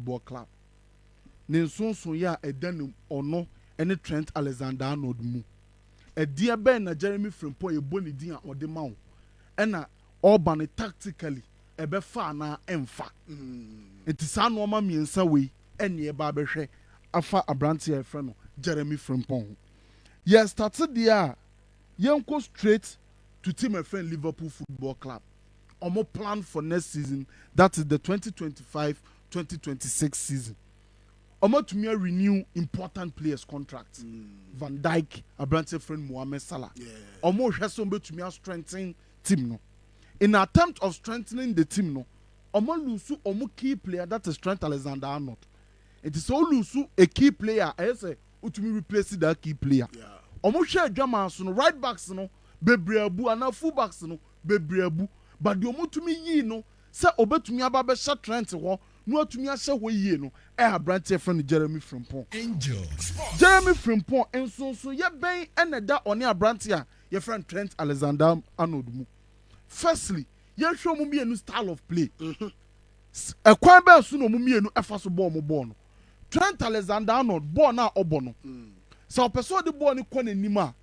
Football Club. Nensonso ya edan ono ene Trent Alexander-Arnold mu. Edia ben na Jeremie Frimpong ye boni din a ode ma wo. Ena urban tactically ebe fa na emfa. Enti sa no ma miensa we ene e ba behwe afa abrante e frɛ no Jeremie Frimpong. Yes, started there. Go straight to team a friend Liverpool Football Club. Omo plan for next season, that is the 2025-2026 season. Omo to me renew important players' contracts. Van Dijk, Abrante friend Mohamed Salah. Omo hwesombe to me strengthen team no. In an attempt of strengthening the team no, omo lose omo key player, that is Trent Alexander-Arnold. It is all lose a key player. I say to me replace that key player. Omo share drama so no right backs no bebreabu and full backs no bebreabu, but the omo to me yi no say obetumi aba be sha Trent ho no atumi ahye ho yi no Abrante friend Jeremie Frimpong. Jeremie Frimpong enso ye ben eneda one Abrante a ye friend Trent Alexander-Arnold mu. Firstly, ye hwe mu mienu style of play. Ekwan be so no mu mienu efa so ball mo ball no. Trent Alexander-Arnold ball na obo no. So person the ball ni kwa n'anim a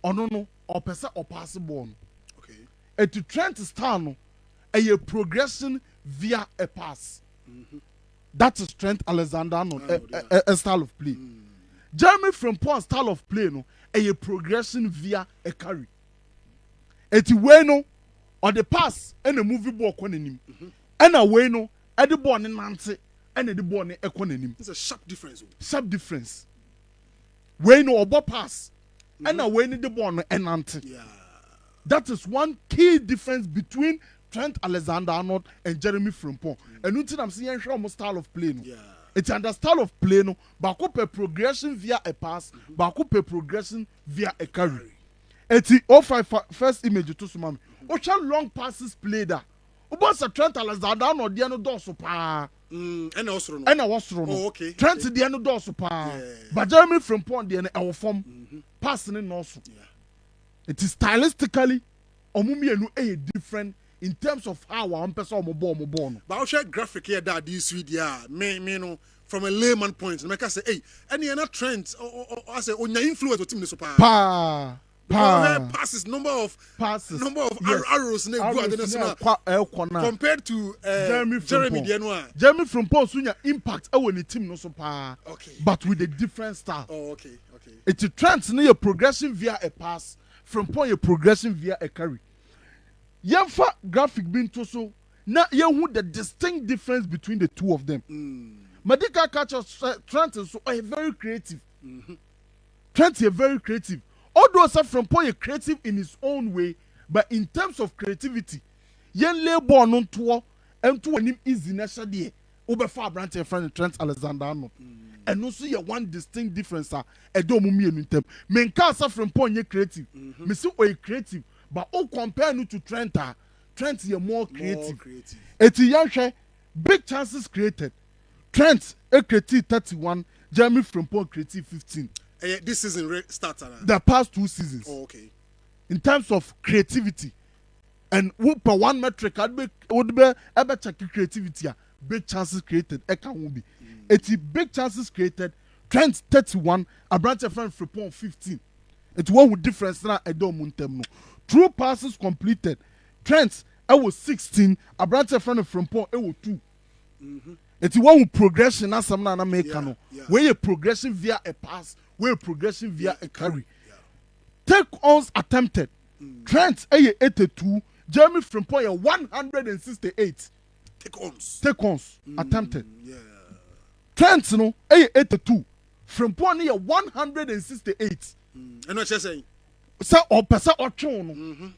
ono no opese opass ball no. Okay. And to Trent style no a progression via a pass. That is Trent Alexander-Arnold a style of play. Jeremie Frimpong style of play no a progression via a carry. Eti we no or the pass and a movie ball kwa n'anim. And a we no e the ball ni nante and the ball ni kwa n'anim. It's a sharp difference. Sharp difference. We no obo pass and a we ni the ball no enante. Yeah. That is one key difference between Trent Alexander-Arnold and Jeremie Frimpong. And until I'm seeing almost style of play no. Yeah. It's under style of play no, but per progression via a pass, but per progression via a carry. It's the 05 first image to sumami. Ocha long passes played that. Oba Trent Alexander-Arnold the no dorso pa. And also no. And I was wrong. Oh, okay. Trent the no dorso pa. But Jeremie Frimpong the our form passing in also. Yeah. It is stylistically omumienu a different in terms of how one person mo ball no. But I'll share graphic here that this video me no from a layman point. Make I say, hey, any other trends or I say on your influence with team so pa. Passes number of yes. arrows compared to Jeremie Frimpong. Jeremie Frimpong sunya impact when the team no so pa. Okay. But with a different style. Oh, okay. It's a trend a progression via a pass, Frimpong a progression via a carry. Yemfa graphic being to so now you the distinct difference between the two of them. Medical catcher Trent is so very creative. Trent is very creative. Although Frimpong is creative in his own way, but in terms of creativity, yen labor non to and to him easy nessa day. Over far branch a friend Trent Alexander-Arnold. And also you one distinct difference a do mumi in them. Men can't Frimpong is creative. Me see creative. But all compare to Trent is more creative. It's a big chances created. Trent created 31, Jeremie Frimpong created 15. This season starts the past 2 seasons. Oh, okay. In terms of creativity, and per one metric, would be ever check creativity. Big chances created. It's big chances created. Trent 31, Abrante Frimpong 15. It's one with difference now. I don't want them no. True passes completed. Trent, I was 16. Abrante Frimpong, I was 2. It's one with progression. As some na make no. Where a progression via a pass, where a progression via a carry. Take-ons attempted. Trent, 82. Jeremie Frimpong, 168. Take-ons attempted. Trent, no, 82. Frimpong, 168. And what you're saying? So or person or chon.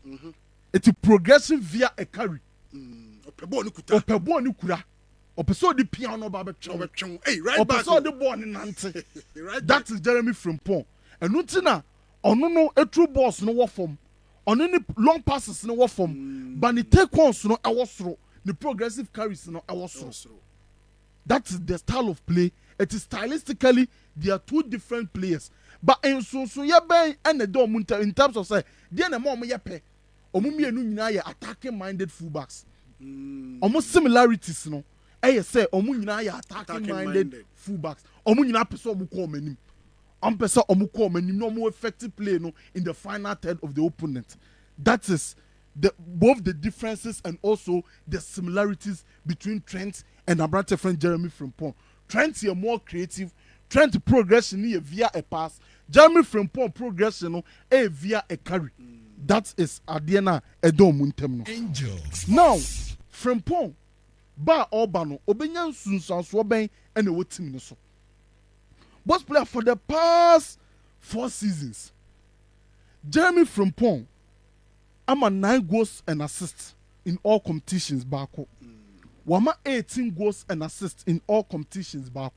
It's a progression via a carry. Opebo ni kura. Opeso di piano ba betchon. Hey, right back. Opeso di ball ni nante. That is Jeremie Frimpong. And nutina ono no a true boss no wo form. Ono ni long passes no wo form. But ni take ons no e wo soro. The progressive carries no e wo soro. That is the style of play. It is stylistically they are two different players. But in so ye ben and the door in terms of say there na more ye pe omo mienu nyina ye attacking minded fullbacks. Almost similarities no say omu nyina ya attacking minded fullbacks. Omu nyina pese omu call menim. Pese omu call menim no more effective play no in the final third of the opponent. That is both the differences and also the similarities between Trent and Abrante friend Jeremie Frimpong. Trent is more creative. Trent progression via a pass. Jeremie Frimpong progression via a carry. That is Adiana Edomuntem. Angels. Now, Frimpong, ba Obano, Obenyan Sunsan Swaben, and the team. Boss player for the past 4 seasons. Jeremie Frimpong, I'm a 9 goals and assists in all competitions back. Wama 18 goals and assists in all competitions back.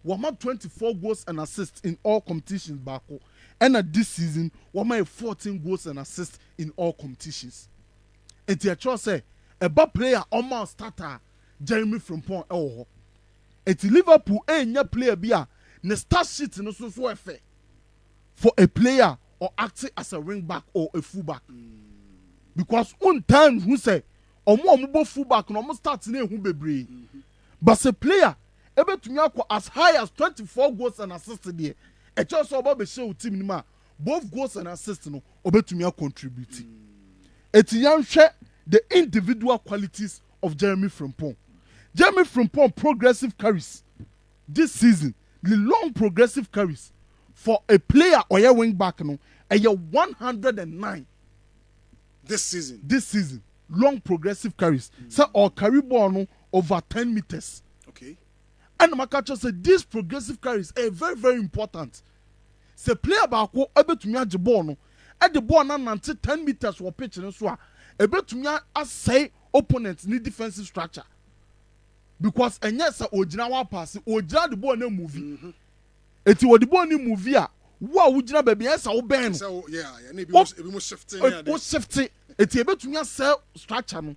Wama 24 goals and assists in all competitions back. And at this season, Wama 14 goals and assists in all competitions. And the actual say, a bad player almost starter Jeremie Frimpong oh. And Liverpool nya player bia ne start sheet no so for a player or acting as a wing back or a fullback. Because one time who say omo fullback no start na ehu bebre. But a player ebe to me as high as 24 goals and assists there. E just about be show team ni ma both goals and assists no obe to me contribute. Eti yan hwe the individual qualities of Jeremie Frimpong. Jeremie Frimpong progressive carries this season, the long progressive carries for a player or a wing back no a 109 this season long progressive carries so or carry ball no over 10 meters. Okay, and Makacho said these progressive carries are very very important. Say player back ko ebe to me age ball no at the ball na 10 meters or pitch no so ebe to me asay opponents need defensive structure because enye sa ogina wa pass ogina the ball na movie eti wo the ball ni movie a wo ogina baby esa wo ben no so yeah na ebi mo shifting ya o shifting eti ebe to me sell structure no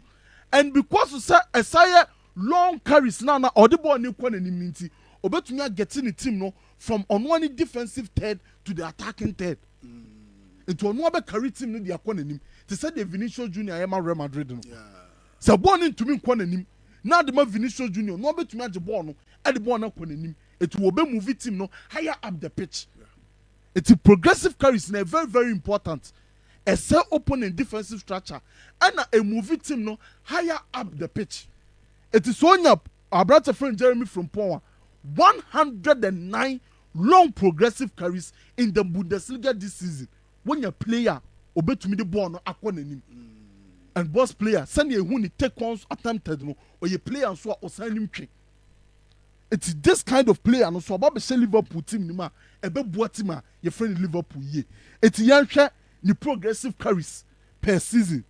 and because say esay long carries na or the ball ni kwa na nim nti obetumi getting the team no from on one defensive third to the attacking third into on one carry team no dia kwa na nim they said the Vinicius Junior ema Real Madrid no so ball ni to me kwa na nim now the Vinicius Junior no betumi age ball no e the ball na kwa na nim it will be movie team no higher up the pitch. It's a progressive carries na very very important. A cell opponent defensive structure and a movie team no higher up the pitch. It is only our brother friend Jeremie Frimpong 109 long progressive carries in the Bundesliga this season. When your player obey to me the ball no akwa nim. And boss player send you who take ones attempted no or your player so or send him trick. It's this kind of player no so about the Liverpool team ni ma ebe boa team a your friend Liverpool ye. It's yanhwe ni progressive carries per season.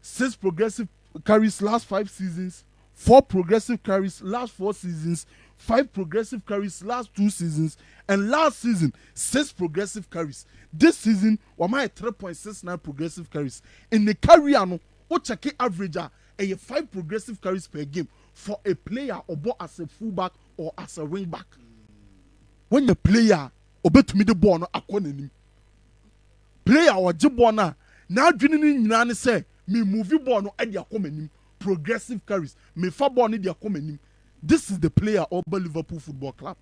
6 progressive carries last 5 seasons, 4 progressive carries last 4 seasons, 5 progressive carries last 2 seasons, and last season 6 progressive carries. This season, wama 3.69 progressive carries. In the career no, o check average a 5 progressive carries per game for a player or ball as a fullback or as a wing back. When the player obey to me the ball no akwa player or jibbo na dwene ni nyina ne say me movie ball no e dia komanim progressive carries me fa ball no dia komanim. This is the player of Liverpool Football Club.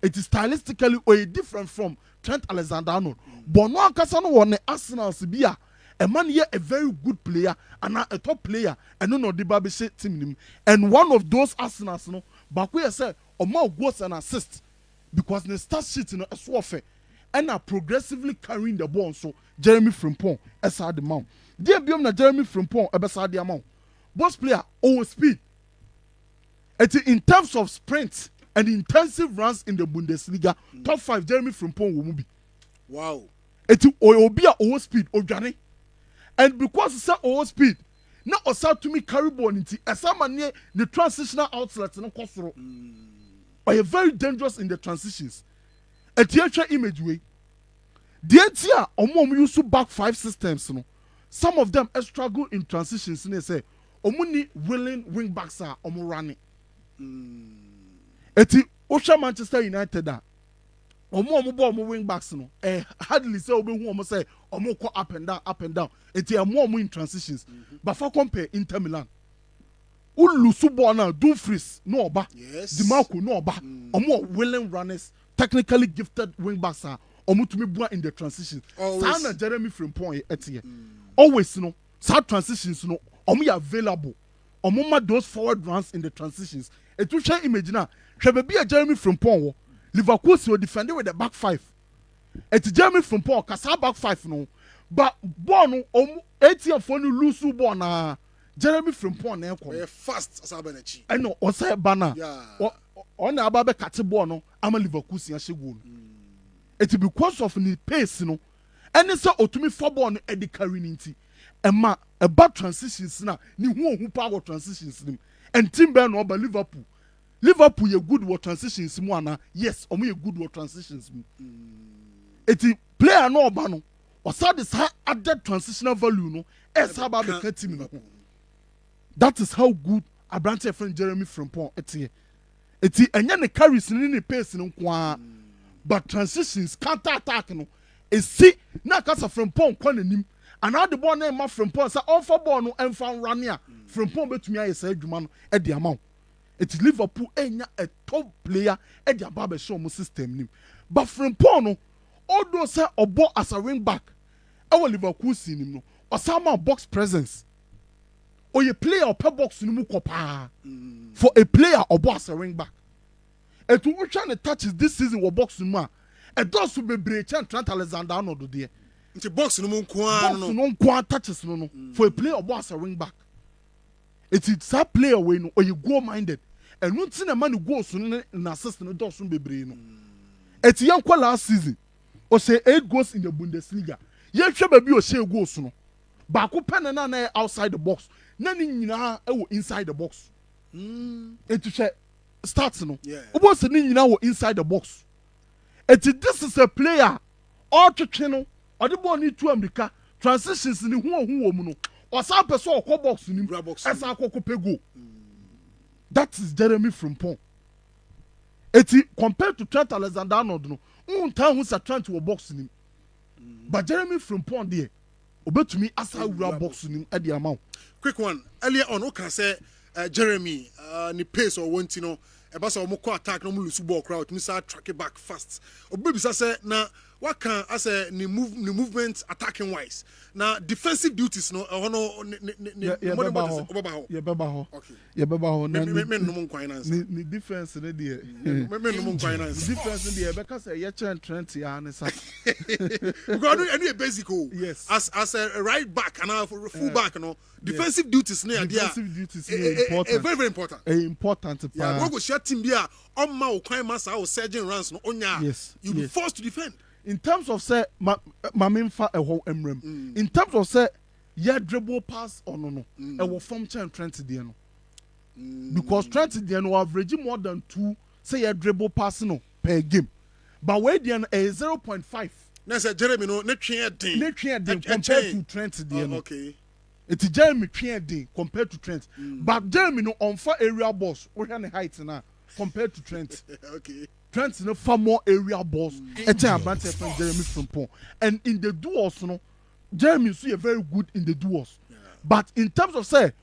It is stylistically or different from Trent Alexander-Arnold. But no akasa no won Arsenal sibia a man here a very good player and a top player and no the baby team and one of those Arsenals no but we say o more goals and assists because the start sheet no is warfare and are progressively carrying the ball so Jeremie Frimpong eside the mount. Dear biom na Jeremie Frimpong ebeside the amount. Boss player over speed. It in terms of sprint and intensive runs in the Bundesliga, top 5 Jeremie Frimpong will be. Wow. It will be a over speed Ojane. And because it's over speed, now osa to me carry ball into asama near the transitional outlets no kosoro. But you're very dangerous in the transitions. A theatre image way. The idea omo use to back 5 systems no. Some of them struggle in transitions and they say omuni willing wing backs are omo running. Eti Osha Manchester United da omo ball omo wing backs no hardly say obe hu omo say omo go up and down eti omo in transitions but for compare Inter Milan Ulusu ball na Dumfries no oba. Yes. Dimarco no oba. Omo willing runners, technically gifted wing backs are omo to me bua in the transition. Sana Jeremie Frimpong etie. Always no. Sa transitions no omo ya available. Omo ma those forward runs in the transitions. Etu hwe imagine na hwe be a Jeremie Frimpong Liverpool'S were defending with the back five. It's Jeremie Frimpong kasa back five no. But ball no ATM for no lose ball na Jeremie Frimpong na very fast as Abenachi. I know Osai Bana. On the Ababe catch ball no ama Liverpool'S ya shegul. It because of the pace no. And it's so to me for ball no Eddie Carinity. And a bad transitions na ni who power transitions nim. And team Ben over Liverpool. Liverpool you good with transitions mo yes, omo you good with transitions. It player no obano. Osa this high added transitional value no. Esa ba be team no. That is how good Abrante friend Jeremie Frimpong etie. Eti enya ne carries ni pace no kwa. But transitions counter attack no. Esi na kasa Frimpong kwa nanim. And how the ball name ma Frimpong say on for ball no emfa run ya. Frimpong betumi ayesa adwuma no e de amount. It's Liverpool enya a top player at the Ababe show system nim. But Frimpong no, although say obo as a wing back, our Liverpool see him no, or some box presence. Or you player or per box no kopa. For a player obo as a wing back. And to which one touches this season will box no. And those who be breach and Trent-Alexander no do there. It's a box no kwa touches no. For a player obo as a wing back. It's a player way no or you go minded. And one thing a man who goes in an assistant doesn't be brain. It's young last season. Or say 8 goals in the Bundesliga. Yet shall be a share goals no. Baku pen and outside the box. None inside the box. And to share starts no. What's the name now inside the box? And this is a player all to channel or the ball need to America transitions in the who or some person or box in him as a coco pego. That is Jeremie Frimpong. Compared to Trent-Alexander-Arnold, no time who's a Trent to a box in him. But Jeremie Frimpong there, obey to me as I will box in him at the amount. Quick one. Earlier on, okay, say Jeremie, ni pace or want to know. Ebasa omoko attack no lose ball crowd. Misa track it back fast. Obebi say na what can I say ni movement attacking wise. Now defensive duties no Okay. Yeah, beba ni defense ne dey. Defense dey because you Trent ya ne sa. Because any basic yes. As a right back and a full back no defensive duties ne there. Defensive duties important. Very important. Important. Yeah, go share team there on ma okwan masa or surging runs no onya. Yes. You be forced to defend. In terms of say mamimfa eho emrem. In terms of say yeah dribble pass or no e will form Trent there no. Because Trent there no average more than 2 say yeah dribble pass no per game. But where there a 0.5. Na say Jeremie no ne twen den compared to Trent there no. Okay. It's Jeremie twen den compared to Trent. But Jeremie no on far area balls we have the height na compared to Trent. Okay. Trent no far more area balls. It's a branch from Jeremie Frimpong. And in the duels, no, Jeremie is very good in the duels. Yeah. But in terms of say,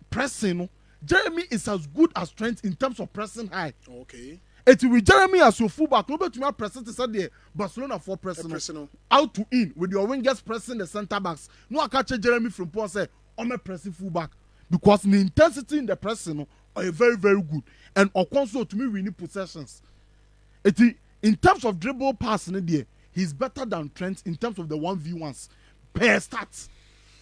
pressing, no, Jeremie is as good as Trent in terms of pressing high. Okay. It with Jeremie as your fullback, nobody to me pressing to say the Barcelona for pressing out to in with your wingers pressing the centre backs. No, I catch Jeremie Frimpong say, I'm a pressing fullback because the intensity in the pressing no, are very very good and also to me winning possessions. In terms of dribble passing there, he's better than Trent in terms of the 1v1s per stats.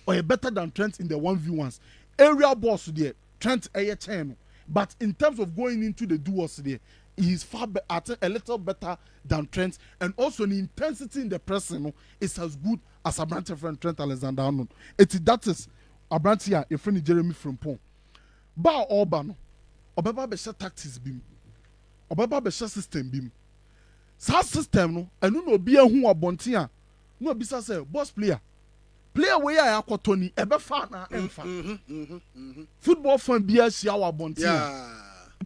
Or better than Trent in the 1v1s. Area balls there, Trent a chain. But in terms of going into the duels there, he's a little better than Trent. And also the intensity in the pressing is as good as Abrante friend Trent-Alexander-Arnold. That is Abrante here, your friend Jeremie Frimpong. Ba Oba Obeba be tactics bim. Obeba be system bim. Sa system no enu no obi ehu abonten a no obi say boss player wey ya akotoni ebe fa na emfa. Football fan bi ahia wa abonten.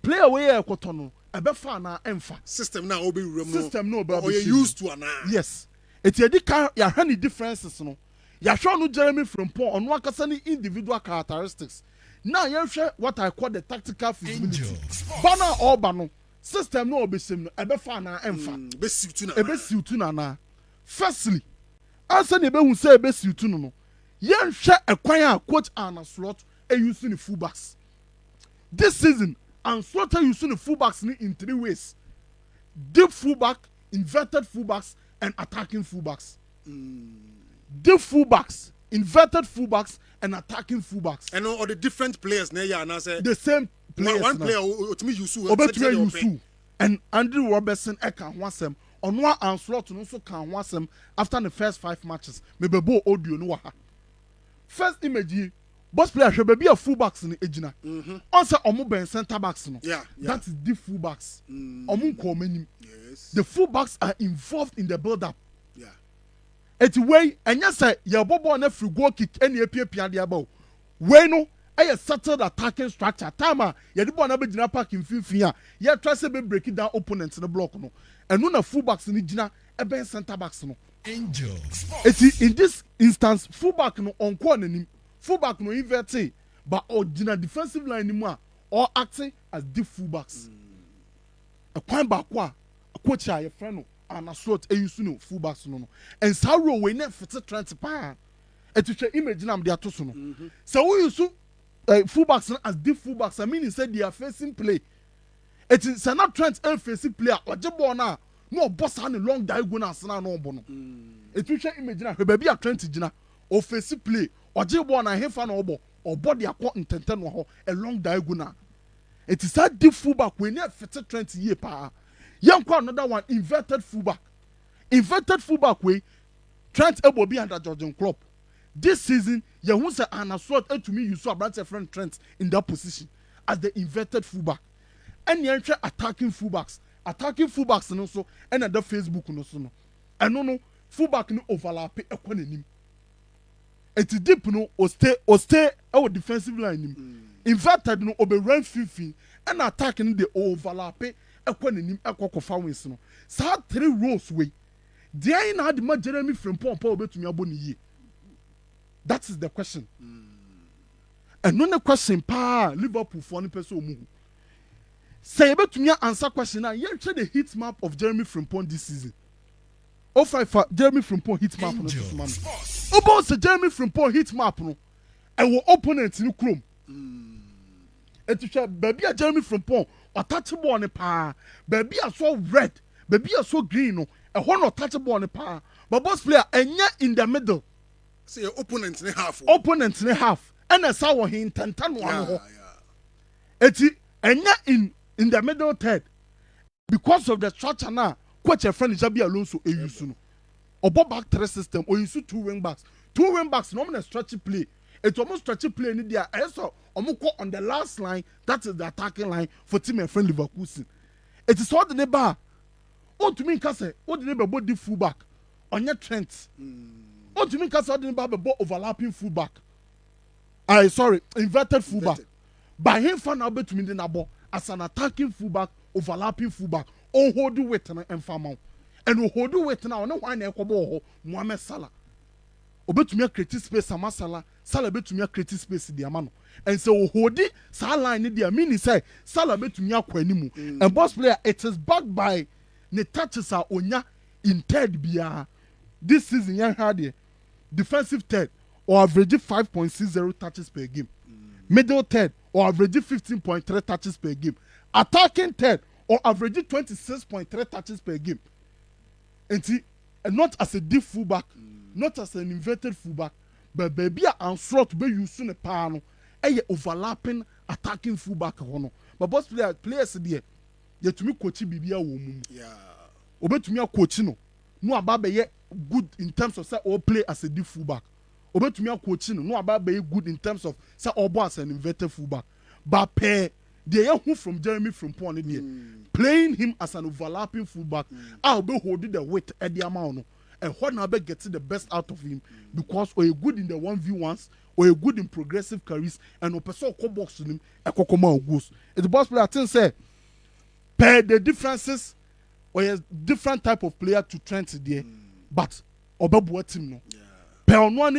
Player wey ya akotono ebe fa na emfa. System na obi wura mu. System no obi or you used to ana. Yes. Eti edi kan ya hwani differences no. Ya hwa no Jeremie Frimpong ono akasa ni individual characteristics. Now you share what I call the tactical feasibility. Bana or bano system no obesim no ebe fa na emfa. Be siutu na. Ebe siutu na na. Firstly, answer the ebe hu say ebe siutu no no. Yen share a kwan a coach Arna Slot e using the fullbacks. This season, and Slaughter using the fullbacks in 3 ways: deep fullback, inverted fullbacks, and attacking fullbacks. Deep fullbacks, inverted fullbacks, and attacking fullbacks. And all the different players, the same players. One player to me Yusu and Andrew Robertson can wasem on one and Slaughter also can wasem after the first 5 matches. Maybe bo audio no ha. First image. Boss player should be a fullbacks in the ejina. Also, omo ben center backs no. Yeah. That is the fullbacks. Omo komeni. Yes. The fullbacks are involved in the build-up. Yeah. Eti way enya say your bobo na free goal kick any pia de aba. We no a settled attacking structure. Time ya di ball na be jina park in finfin ya try say be break it down opponents in the block no. And no na fullbacks in jina e ben center backs no. Angel. Eti in this instance fullback no on ko nanim. Fullback no inverted, but original defensive line anymore or acting as deep fullbacks. A point back a coach a friend no and a sort a use no fullbacks no. And Sarro we never fit 20 pound. And to check image nam they are to no. So we use fullbacks as deep fullbacks. I mean he said they are facing play. It is not Trent and facing player or jabo na no boss on a long diagonal sana no bono. It will check image na baby a Trent jina or facing play. Or J1 and Hefa no or body a cotton tenten a long diagonal. It is that deep fullback we never fit 20 years pa. Young another one inverted fullback. Inverted fullback way Trent Ebo be under Georgian Klopp. This season, you won't say Anna Sword to me you saw a friend Trent in that position as the inverted fullback. And you enter attacking fullbacks and also and at the Facebook no so. And no fullback no overlap equanim. It's deep no or stay our defensive line. Inverted no obe run fifi and attacking the overlap equanim ekoko wins no. So 3 rows way. There na the Jeremie Frimpong Paul bet me aboni ye. That is the question. And no question pa Liverpool for any person mu. Say bet me answer question now. You check the heat map of Jeremie Frimpong this season. 05 Jeremie Frimpong hit map no this man. About the Jeremie Frimpong hit map no. I will opponent in Chrome. And to check baby a Jeremie Frimpong or touch ball on pa. Baby are so red. Baby are so green no. A one or touch ball on pa. But boss player enya in the middle. Say opponent in half. Opponent in half. And a sour hint 10 1. Eti enya in the middle third. Because of the structure now. Coach your friend Jabi Alonso use no. Obo back 3 system or use 2 wing backs. 2 wing backs no na stretchy play. It's almost stretchy play in there. Also omo on the last line, that is the attacking line for team and friend Liverpool'S. It is all the neighbor. Oh to me kase, what the neighbor body fullback on your Trent. Oh to me kase what the neighbor bo overlapping fullback. Inverted fullback. By him fan now to me the nabo as an attacking fullback, overlapping fullback. On hold the weight and farm and we hold the weight now. No one equal Mohamed Salah. Obey to me a creative space, Salah bet to me a creative space in the amano. And so hold it, Salah in the meaning say Salah bet to me a quenimu. And boss player, it is backed by the touches are onya in third bia. This season, young hardy defensive third or average 5.60 touches per game. Middle third or average 15.3 touches per game. Attacking third or average 26.3 touches per game. And not as a deep fullback, not as an inverted fullback, but baby and slot be using a panel, a overlapping attacking fullback. But boss players there, yet to me coach Bibia woman. Yeah. Obey to me a coach no about be good in terms of say or play as a deep fullback. Obey to me a coach no about be good in terms of say or as an inverted fullback. But pair the young from Jeremie Frimpong there playing him as an overlapping fullback. I'll be holding the weight at the amount. And what now be getting the best out of him because or you good in the 1v1s or you good in progressive carries and or person come box to him a kokoma goes. It's the boss player thing say pair the differences or a different type of player to Trent there but obebu team no. Pair on one